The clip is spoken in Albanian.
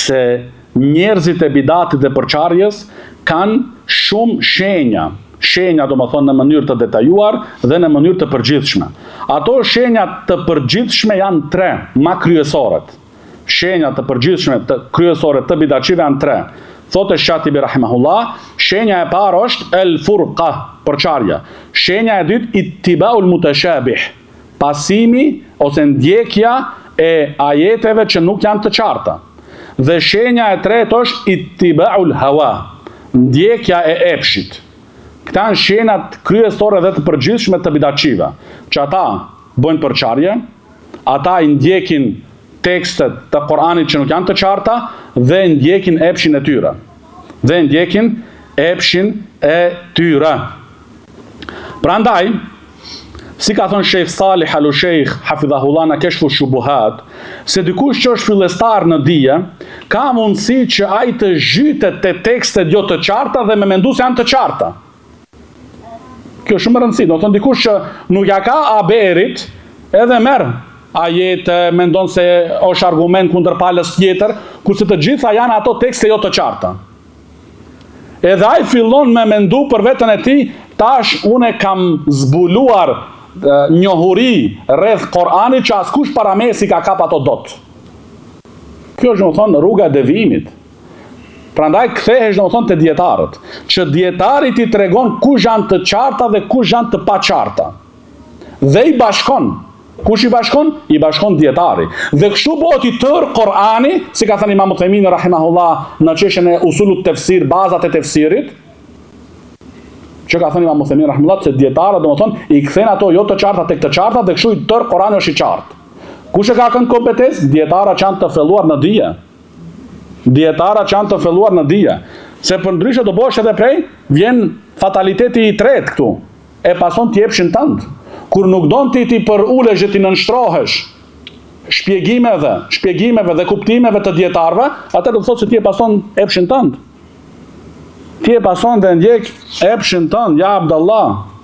se njerëzit e bidatit dhe përçarjes kanë shumë shenja. Shenja do më thonë në mënyrë të detajuar dhe në mënyrë të përgjithshme. Ato shenjat të përgjithshme janë 3, ma kryesoret. Shenjat të përgjithshme të kryesore të bidatçive janë 3. Thotë Shatibi rahimahullah, shenja e parë është el furqa, përçarja. Shenja e dytë ittiba'ul mutashabih, pasimi ose ndjekja e ajeteve që nuk janë të qarta. Dhe shenja e tretë është ittiba'ul hawa, ndjekja e epshit. Këta janë shenjat kryesore dhe të përgjithshme të bidatçive, që ata bëjnë përçarje, ata i ndjekin tekstet të Koranit që nuk janë të qarta dhe ndjekin epshin e tyre. Prandaj, si ka thënë Sheikh Salih Al-Sheikh hafidhahullah në Keshfu Shubuhat, se dikush që është fillestar në dije, ka mundësi që ai të zhytet te tekstet jo të qarta dhe me mendu se janë të qarta. Kjo është shumë rëndësi, do të thonë dikush që nuk ja ka aberit, edhe merr ajete, mendon se është argument kundër palës tjetër, kurse të gjitha janë ato tekste jo të qarta. Edhe ai fillon me mendu për veten e tij, tash unë kam zbuluar njohuri rreth Koranit që askush para me si ka kap ato dot. Kjo është domethënë rruga e devijimit. Prandaj kthehesh domethënë te dietarët, që dietari ti tregon kush janë të qarta dhe kush janë të paqarta. Dhe i bashkon. Kush i bashkon? I bashkon dietari. Dhe kështu bëhet i tërë Korani, si ka thënë Imam Uthaymin rahimahullah në çështjen e usulut tefsir, bazat e tefsirit, që ka thënë Imam Uthaymin rahimahullah se dietarët domethënë i kthen ato jo të qarta tek të qarta dhe kështu i tërë Korani është i qartë. Kush e ka kënd kompetencë? Dietarat që janë të filluar në dije. Dietarat që janë të filluar në dije. Se për ndryshe do bëhesh edhe prej, vjen fataliteti i tretë këtu. E pason të jepshin tënd. Kur nuk don ti për ulesh që ti nënshtrohesh shpjegimeve dhe kuptimeve të dietarëve, atë do të thotë se ti e pason epshin tënd. Ti e pason dhe ndjek epshin tënd, ja Abdallah.